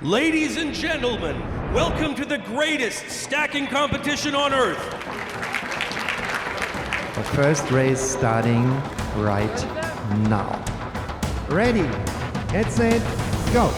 Ladies and gentlemen, welcome to the greatest stacking competition on earth. The first race starting right now. Ready, get set, go.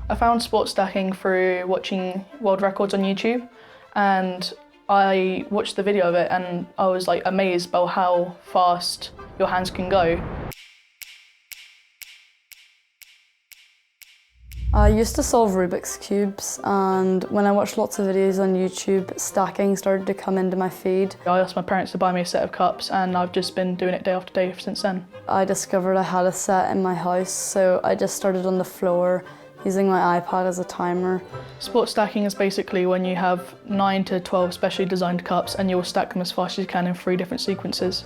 I found sport stacking through watching world records on YouTube, and I watched the video of it and I was like amazed by how fast your hands can go. I used to solve Rubik's Cubes, and when I watched lots of videos on YouTube, stacking started to come into my feed. I asked my parents to buy me a set of cups and I've just been doing it day after day since then. I discovered I had a set in my house, so I just started on the floor using my iPad as a timer. Sport stacking is basically when you have 9 to 12 specially designed cups and you'll stack them as fast as you can in 3 different sequences.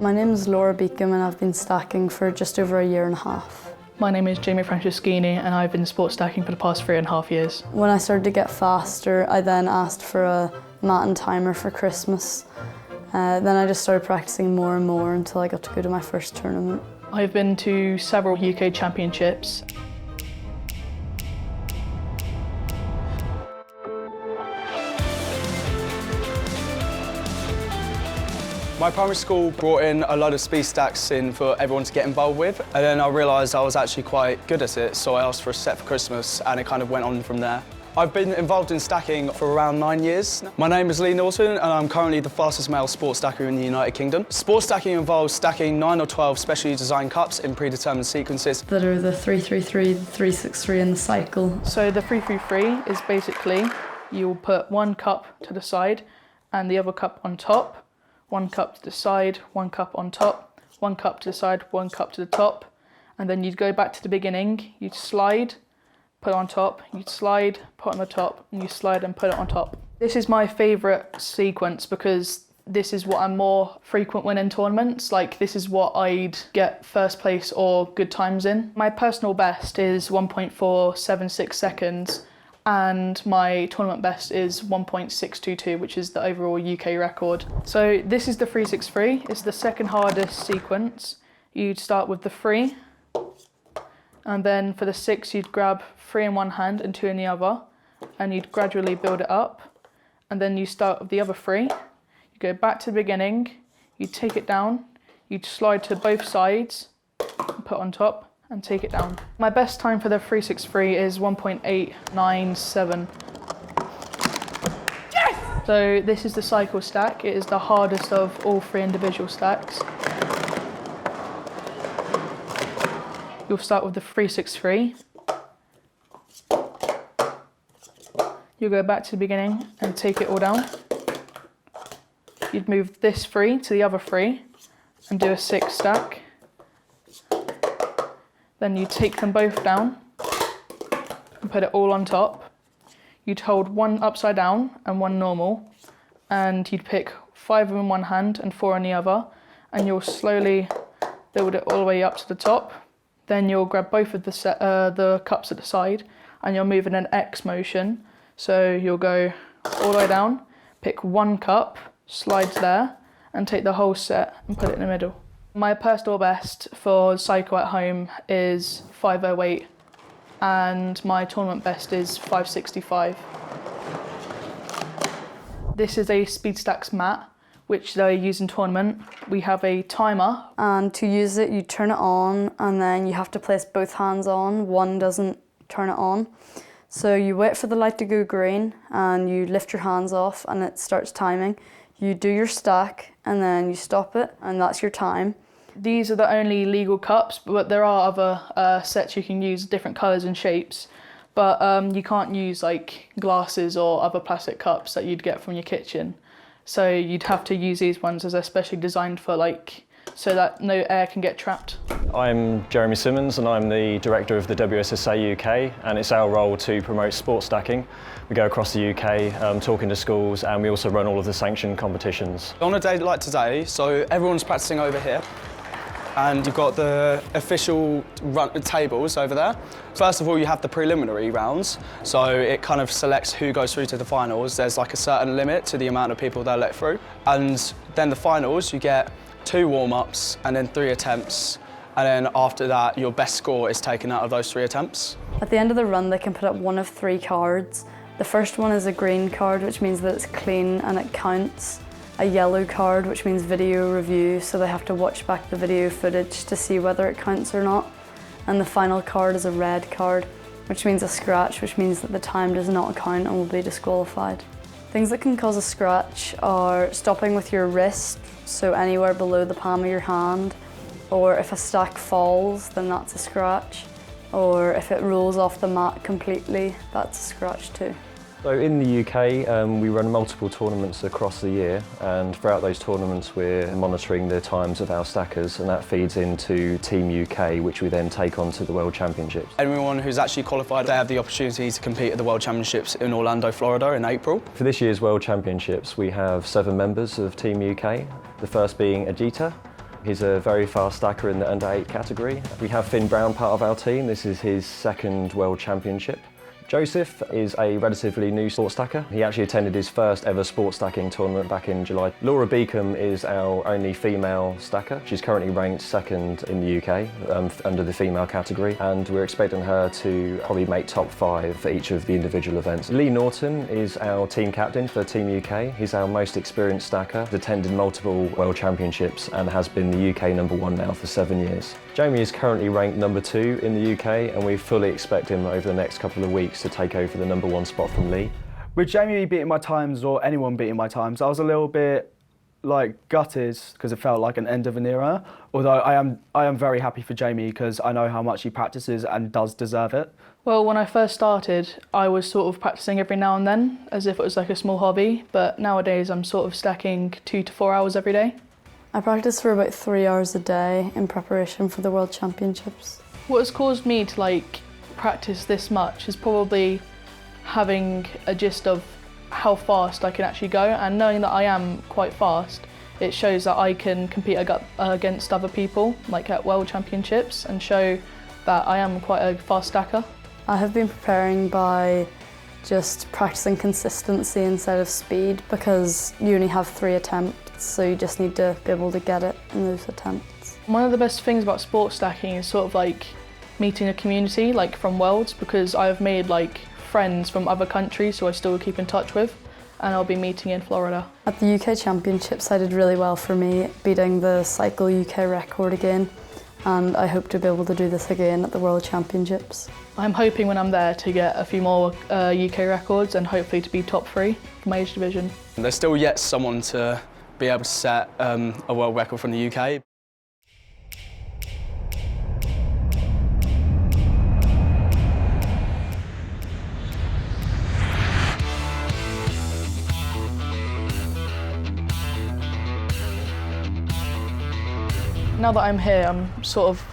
My name is Beacom and I've been stacking for just over a year and a half. My name is Franceschini and I've been sport stacking for the past 3.5 years. When I started to get faster, I then asked for a mat and timer for Christmas. Then I just started practicing more and more until I got to go to my first tournament. I've been to several UK championships. My primary school brought in a load of speed stacks in for everyone to get involved with, and then I realised I was actually quite good at it, so I asked for a set for Christmas and it kind of went on from there. I've been involved in stacking for around 9 years. My name is Norton and I'm currently the fastest male sport stacker in the United Kingdom. Sport stacking involves stacking 9 or 12 specially designed cups in predetermined sequences. That are the 3-3-3, the 3-6-3 and the cycle. So the 3-3-3 is basically you'll put one cup to the side and the other cup on top. 1 cup to the side, 1 cup on top, 1 cup to the side, 1 cup to the top, and then you'd go back to the beginning, you'd slide, put it on top, you'd slide, put it on the top, and you slide and put it on top. This is my favourite sequence because this is what I'm more frequent when in tournaments, like this is what I'd get first place or good times in. My personal best is 1.476 seconds, and my tournament best is 1.622, which is the overall UK record. So this is the 3-6-3. It's the second hardest sequence. You'd start with the 3, and then for the 6 you'd grab 3 in one hand and 2 in the other, and you'd gradually build it up. And then you start with the other 3. You go back to the beginning, you take it down, you'd slide to both sides, and put on top, and take it down. My best time for the 3-6-3 is 1.897. Yes! So this is the cycle stack. It is the hardest of all 3 individual stacks. You'll start with the 3-6-3. You'll go back to the beginning and take it all down. You'd move this 3 to the other 3 and do a 6 stack. Then you take them both down and put it all on top. You'd hold 1 upside down and 1 normal, and you'd pick 5 in one hand and 4 in the other, and you'll slowly build it all the way up to the top. Then you'll grab both of the cups at the side and you'll move in an X motion. So you'll go all the way down, pick 1 cup, slide there, and take the whole set and put it in the middle. My personal best for cycle at home is 5:08 and my tournament best is 5:65. This is a Speed Stacks mat, which they use in tournament. We have a timer. And to use it, you turn it on and then you have to place both hands on. One doesn't turn it on. So you wait for the light to go green and you lift your hands off and it starts timing. You do your stack and then you stop it and that's your time. These are the only legal cups, but there are other sets you can use, different colours and shapes. But you can't use like glasses or other plastic cups that you'd get from your kitchen. So you'd have to use these ones as they're specially designed for so that no air can get trapped. I'm Jeremy Simmonds and I'm the director of the WSSA UK, and it's our role to promote sport stacking. We go across the UK talking to schools, and we also run all of the sanctioned competitions. On a day like today, so everyone's practicing over here, and you've got the official tables over there. First of all, you have the preliminary rounds, so it kind of selects who goes through to the finals. There's like a certain limit to the amount of people they'll let through. And then the finals, you get 2 warm-ups and then 3 attempts. And then after that, your best score is taken out of those 3 attempts. At the end of the run, they can put up one of 3 cards. The first one is a green card, which means that it's clean and it counts. A yellow card, which means video review, so they have to watch back the video footage to see whether it counts or not. And the final card is a red card, which means a scratch, which means that the time does not count and will be disqualified. Things that can cause a scratch are stopping with your wrist, so anywhere below the palm of your hand, or if a stack falls, then that's a scratch, or if it rolls off the mat completely, that's a scratch too. So in the UK, we run multiple tournaments across the year, and throughout those tournaments we're monitoring the times of our stackers, and that feeds into Team UK, which we then take on to the World Championships. Anyone who's actually qualified, they have the opportunity to compete at the World Championships in Orlando, Florida in April. For this year's World Championships, we have 7 members of Team UK, the first being Ajita. He's a very fast stacker in the under-8 category. We have Finn Brown part of our team. This is his 2nd World Championship. Joseph is a relatively new sport stacker. He actually attended his first ever sport stacking tournament back in July. Laura Beacom is our only female stacker. She's currently ranked 2nd in the UK under the female category, and we're expecting her to probably make top 5 for each of the individual events. Lee Norton is our team captain for Team UK. He's our most experienced stacker, attended multiple World Championships and has been the UK #1 now for 7 years. Jamie is currently ranked #2 in the UK, and we fully expect him over the next couple of weeks to take over the #1 spot from Lee. With Jamie beating my times, or anyone beating my times, I was a little bit gutted because it felt like an end of an era. Although I am very happy for Jamie because I know how much he practices and does deserve it. Well, when I first started, I was sort of practicing every now and then, as if it was like a small hobby, but nowadays I'm sort of stacking 2 to 4 hours every day. I practice for about 3 hours a day in preparation for the World Championships. What has caused me to practice this much is probably having a gist of how fast I can actually go, and knowing that I am quite fast, it shows that I can compete against other people, like at World Championships, and show that I am quite a fast stacker. I have been preparing by just practicing consistency instead of speed, because you only have 3 attempts, so you just need to be able to get it in those attempts. One of the best things about sport stacking is sort of meeting a community from Worlds, because I've made friends from other countries who I still keep in touch with, and I'll be meeting in Florida. At the UK Championships I did really well for me, beating the cycle UK record again, and I hope to be able to do this again at the World Championships. I'm hoping when I'm there to get a few more UK records and hopefully to be top 3 for my age division. There's still yet someone to be able to set a world record from the UK. Now that I'm here, I'm sort of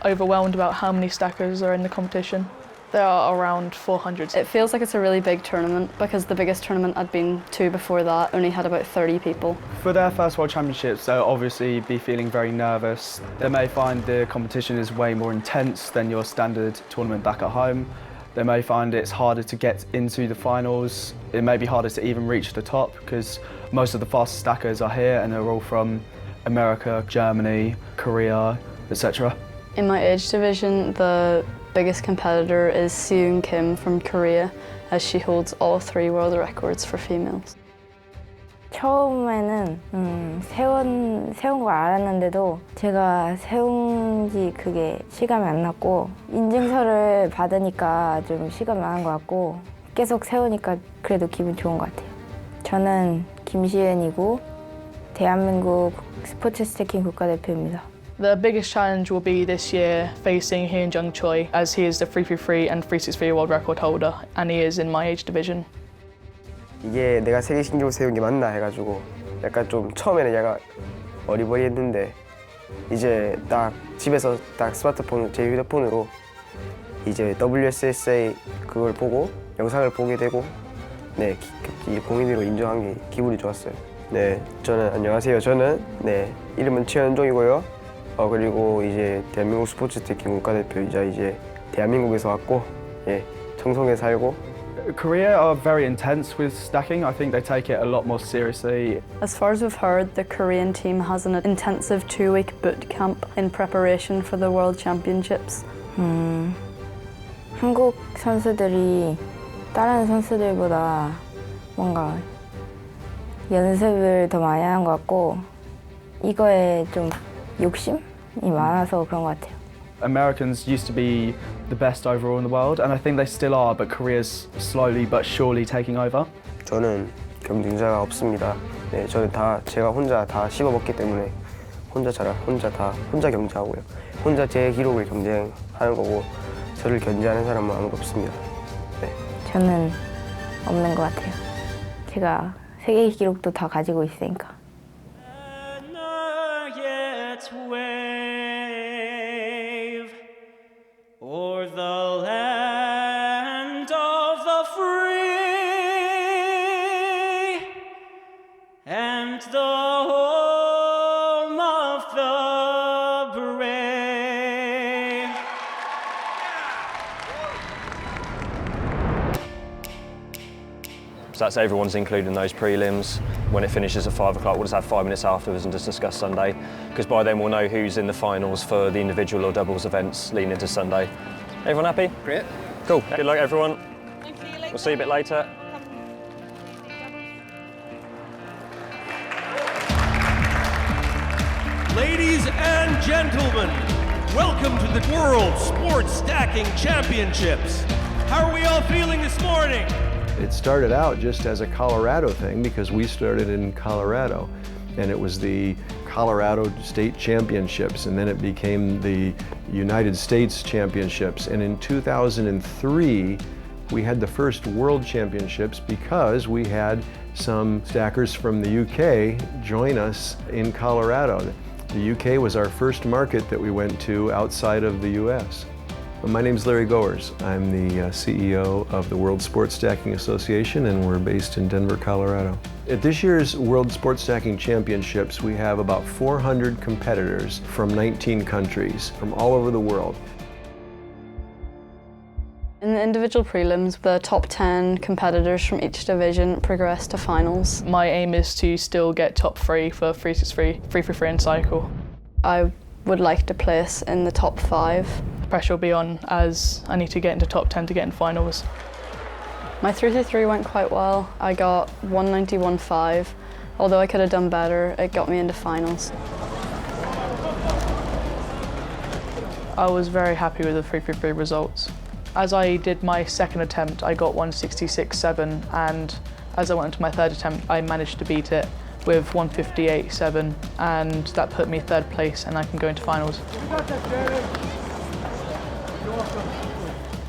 overwhelmed about how many stackers are in the competition. There are around 400. It feels like it's a really big tournament, because the biggest tournament I'd been to before that only had about 30 people. For their first World Championships, they'll obviously be feeling very nervous. They may find the competition is way more intense than your standard tournament back at home. They may find it's harder to get into the finals. It may be harder to even reach the top, because most of the fastest stackers are here and they're all from America, Germany, Korea, etc. In my age division, the biggest competitor is Eun Kim from Korea, as she holds all 3 world records for females. 처음에는 세운 걸 알았는데도 제가 세운 지 그게 실감이 안 났고, 인증서를 받으니까 좀 실감이 나는 것 같고, 계속 세우니까 그래도 기분 좋은 것 같아요. 저는 김시은이고 대한민국 스포츠 스태킹 국가대표입니다. The biggest challenge will be this year facing Hyeon Choi, as he is the 333 and 363 world record holder, and he is in my age division. 이게 내가 세계 신기록 세운 게 맞나 해가지고 약간 좀 처음에는 약간 어리버리했는데 이제 딱 집에서 딱 스마트폰, 제 휴대폰으로 이제 WSSA 그걸 보고 영상을 보게 되고 네, 공인으로 인정한 게 기분이 좋았어요. 네, 안녕하세요. 저는 이름은 최현종이고요. 그리고 이제 대한민국 스포츠 스태킹 국가대표이자 이제 대한민국에서 왔고 청송에 살고. Korea are very intense with stacking. I think they take it a lot more seriously. As far as we've heard, the Korean team has an intensive 2-week boot camp in preparation for the World Championships. 한국 선수들이 다른 선수들보다 뭔가 연습을 더 많이 하는 것 같고 이거에 좀 욕심이 많아서 그런 것 같아요. Americans used to be the best overall in the world, and I think they still are, but Korea's slowly but surely taking over. 저는 경쟁자가 없습니다. 네, 저는 다 제가 혼자 다 씹어먹기 때문에 혼자 경쟁하고요. 혼자 제 기록을 경쟁하는 거고 저를 견제하는 사람은 아무도 없습니다. 네. 저는 없는 것 같아요. 제가 세계 기록도 다 가지고 있으니까. O'er the land of the free and the home of the brave. So that's everyone's included in those prelims. When it finishes at 5 o'clock, we'll just have 5 minutes afterwards and just discuss Sunday, because by then we'll know who's in the finals for the individual or doubles events leading into Sunday. Everyone happy? Great. Cool. Good luck, everyone. We'll see you a bit later. Ladies and gentlemen, welcome to the World Sports Stacking Championships. How are we all feeling this morning? It started out just as a Colorado thing because we started in Colorado, and it was the Colorado State Championships, and then it became the United States Championships. And in 2003, we had the first World Championships because we had some stackers from the UK join us in Colorado. The UK was our first market that we went to outside of the US. My name's Larry Goers. I'm the CEO of the World Sports Stacking Association, and we're based in Denver, Colorado. At this year's World Sports Stacking Championships, we have about 400 competitors from 19 countries, from all over the world. In the individual prelims, the top 10 competitors from each division progress to finals. My aim is to still get top 3 for 363, 333 and cycle. I would like to place in the top 5. Pressure will be on as I need to get into top 10 to get in finals. My 333 went quite well. I got 191.5. Although I could have done better, it got me into finals. I was very happy with the 333 results. As I did my second attempt, I got 166.7, and as I went into my third attempt, I managed to beat it with 158.7, and that put me third place, and I can go into finals.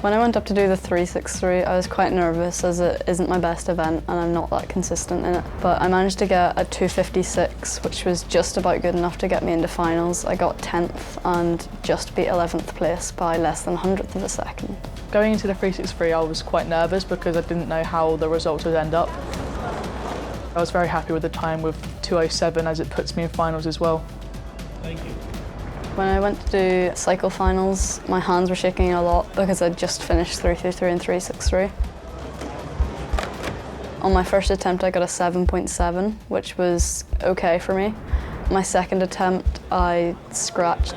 When I went up to do the 363, I was quite nervous as it isn't my best event and I'm not that consistent in it. But I managed to get a 256, which was just about good enough to get me into finals. I got 10th and just beat 11th place by less than 100th of a second. Going into the 363, I was quite nervous because I didn't know how the results would end up. I was very happy with the time with 2:07 as it puts me in finals as well. Thank you. When I went to do cycle finals, my hands were shaking a lot because I'd just finished 333 and 363. On my first attempt, I got a 7.7, which was okay for me. My second attempt, I scratched.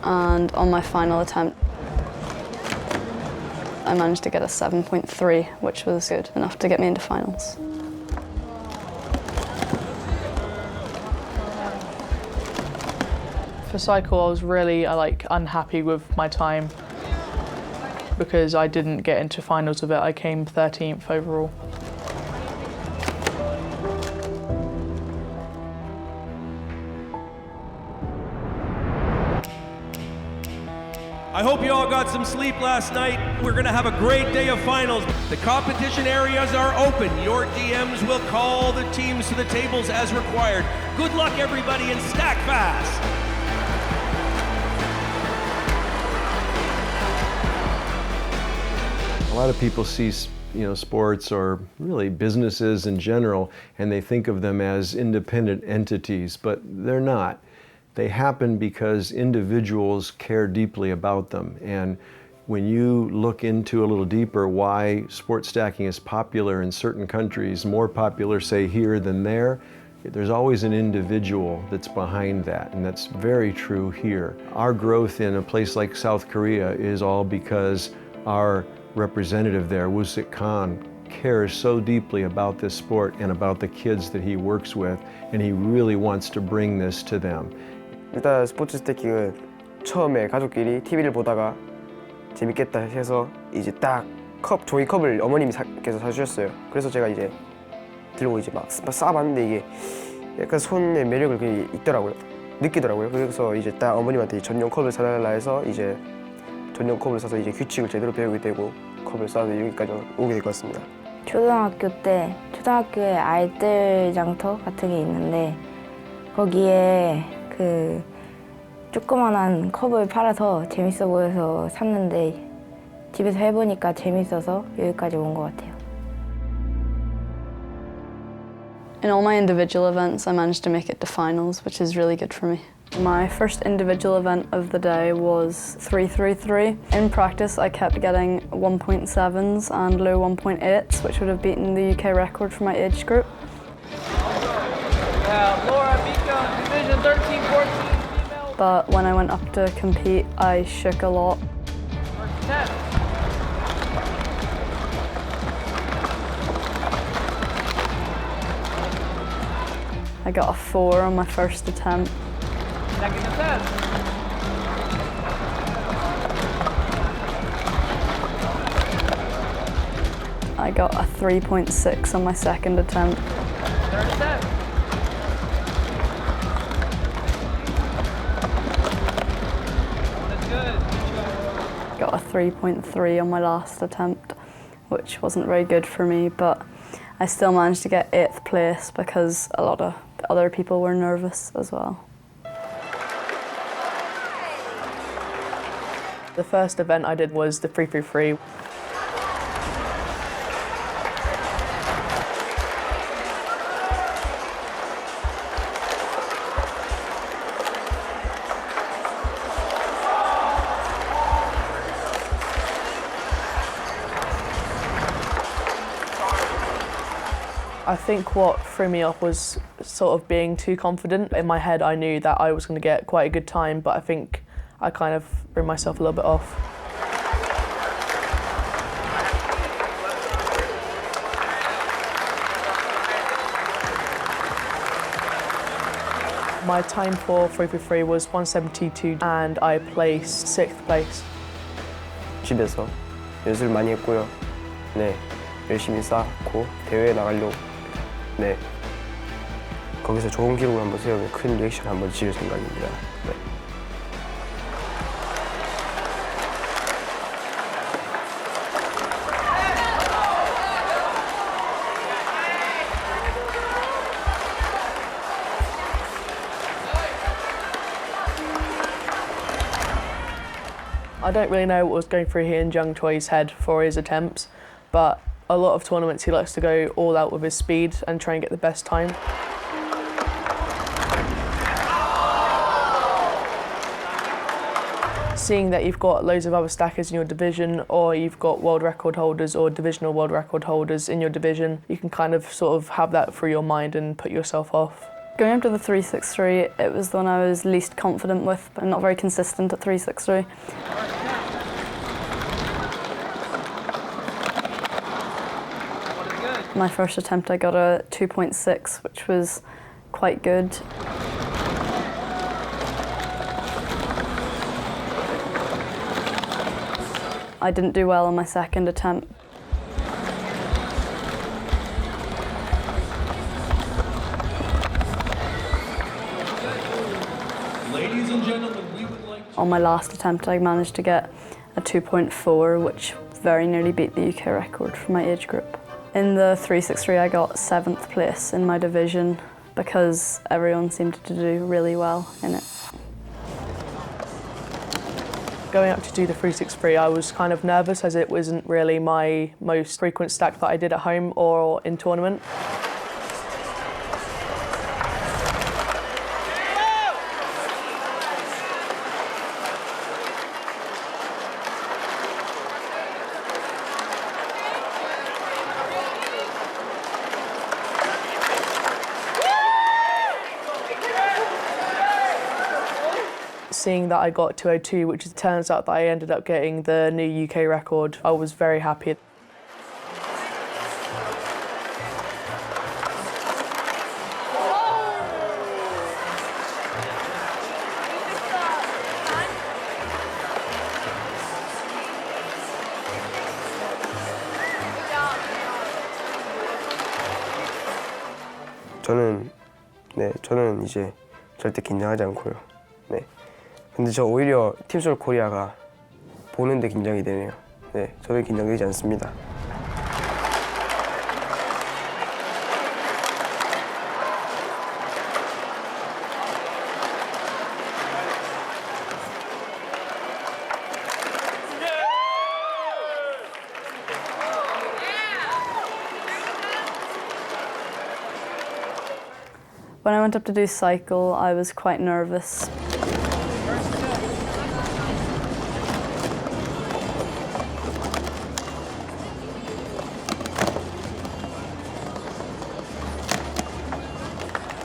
And on my final attempt, I managed to get a 7.3, which was good enough to get me into finals. For cycle, I was really unhappy with my time because I didn't get into finals of it. I came 13th overall. I hope you all got some sleep last night. We're gonna have a great day of finals. The competition areas are open. Your DMs will call the teams to the tables as required. Good luck, everybody, and stack fast. A lot of people see, sports or really businesses in general, and they think of them as independent entities, but they're not. They happen because individuals care deeply about them. And when you look into a little deeper why sports stacking is popular in certain countries, more popular, say, here than there, there's always an individual that's behind that, and that's very true here. Our growth in a place like South Korea is all because our representative there, Woo-sik Khan, cares so deeply about this sport and about the kids that he works with, and he really wants to bring this to them. 일단 스포츠 스태킹은 처음에 가족끼리 TV를 보다가 재밌겠다 해서 이제 딱 종이컵을 어머님께서 사주셨어요. 그래서 제가 이제 들고 이제 막 쌓아봤는데 이게 약간 손의 매력을 있더라고요. 느끼더라고요. 그래서 이제 딱 어머님한테 전용 컵을 사달라 해서 이제 전용 컵을 사서 이제 규칙을 제대로 배우게 되고 컵을 쌓아서 여기까지 오게 될 것 같습니다. 초등학교 때 초등학교에 알뜰 장터 같은 게 있는데 거기에 그 조그만한 컵을 팔아서 재밌어 보여서 샀는데 집에서 해보니까 재밌어서 여기까지 온 것 같아요. In all my individual events, I managed to make it to finals, which is really good for me. My first individual event of the day was 333. In practice, I kept getting 1.7s and low 1.8s, which would have beaten the UK record for my age group. Laura, Beacom, Division 13-14 female. But when I went up to compete, I shook a lot. 10. I got a 4 on my first attempt. Second attempt. I got a 3.6 on my second attempt. Third attempt. That's good. Got a 3.3 on my last attempt, which wasn't very good for me, but I still managed to get 8th place because a lot of other people were nervous as well. The first event I did was the 333. I think what threw me off was sort of being too confident. In my head, I knew that I was going to get quite a good time, but I think I kind of threw myself a little bit off. My time for 333 was 172 and I placed 6th place. 집에서 연습을 많이 했고요. 네, 열심히 쌓고 대회에 나가려고. 네, 거기서 좋은 기록을 한번 세우면 큰 리액션 한번 지을 생각입니다. 네. I don't really know what was going through Hyeon Choi's head for his attempts, but a lot of tournaments he likes to go all out with his speed and try and get the best time. Seeing that you've got loads of other stackers in your division, or you've got world record holders or divisional world record holders in your division, you can kind of sort of have that through your mind and put yourself off. Going up to the 363, it was the one I was least confident with, but not very consistent at 363. My first attempt I got a 2.6, which was quite good. I didn't do well on my second attempt. Ladies and gentlemen, we would like On my last attempt I managed to get a 2.4, which very nearly beat the UK record for my age group. In the 363 I got 7th place in my division because everyone seemed to do really well in it. Going up to do the 363, I was kind of nervous as it wasn't really my most frequent stack that I did at home or in tournament. Seeing that I got 202, which it turns out that I ended up getting the new UK record, I was very happy. 저는 이제 절대 긴장하지 않고요. 네. 근데 저 오히려 팀솔 코리아가 보는데 긴장이 되네요. 네, 저는 긴장되지 않습니다. When I went up to do cycle, I was quite nervous.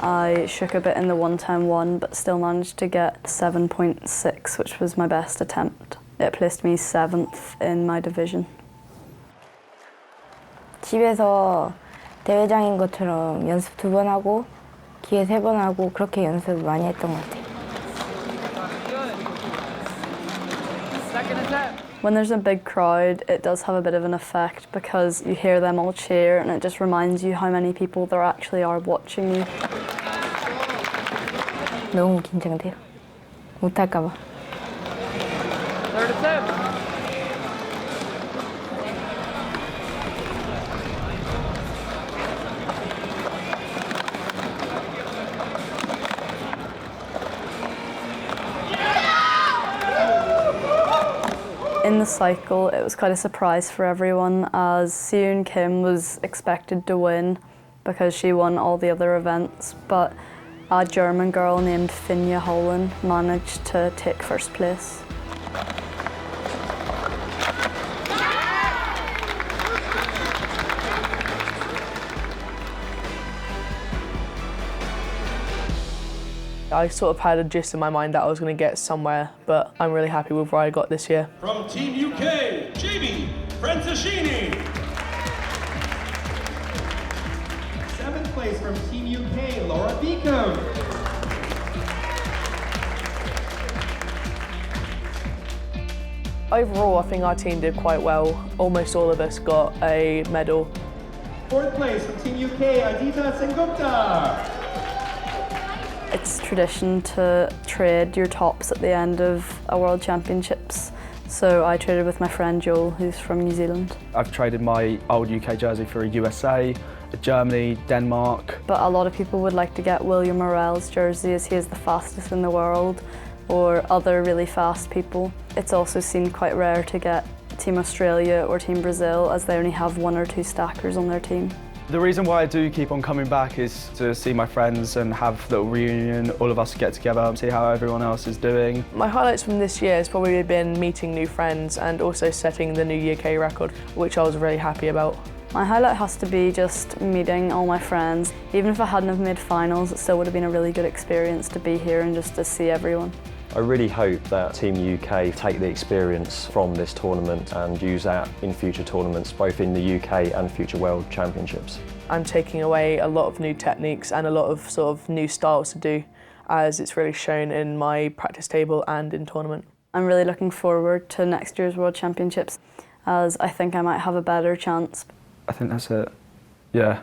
I shook a bit in the 110-1, but still managed to get 7.6, which was my best attempt. It placed me 7th in my division. 집에서 대회장인 것처럼 연습 2번 하고 기회 3번 하고 그렇게 연습 많이 했던 것 같아요. When there's a big crowd, it does have a bit of an effect because you hear them all cheer and it just reminds you how many people there actually are watching you. 너무 긴장돼요. 못할까 봐. In the cycle, it was quite a surprise for everyone as Eun Kim was expected to win because she won all the other events, but a German girl named Finja Holland managed to take first place. I sort of had a gist in my mind that I was going to get somewhere, but I'm really happy with where I got this year. From Team UK, JB Franceschini. 7th place from Team UK, Laura Beacom. Overall, I think our team did quite well. Almost all of us got a medal. 4th place from Team UK, Adita Sengupta. It's tradition to trade your tops at the end of a World Championships. So I traded with my friend Joel, who's from New Zealand. I've traded my old UK jersey for a USA, a Germany, Denmark. But a lot of people would like to get William Morel's jersey as he is the fastest in the world, or other really fast people. It's also seen quite rare to get Team Australia or Team Brazil as they only have 1 or 2 stackers on their team. The reason why I do keep on coming back is to see my friends and have a little reunion, all of us get together and see how everyone else is doing. My highlights from this year has probably been meeting new friends and also setting the new UK record, which I was really happy about. My highlight has to be just meeting all my friends. Even if I hadn't have made finals, it still would have been a really good experience to be here and just to see everyone. I really hope that Team UK take the experience from this tournament and use that in future tournaments, both in the UK and future World Championships. I'm taking away a lot of new techniques and a lot of sort of new styles to do, as it's really shown in my practice table and in tournament. I'm really looking forward to next year's World Championships, as I think I might have a better chance. I think that's it. Yeah.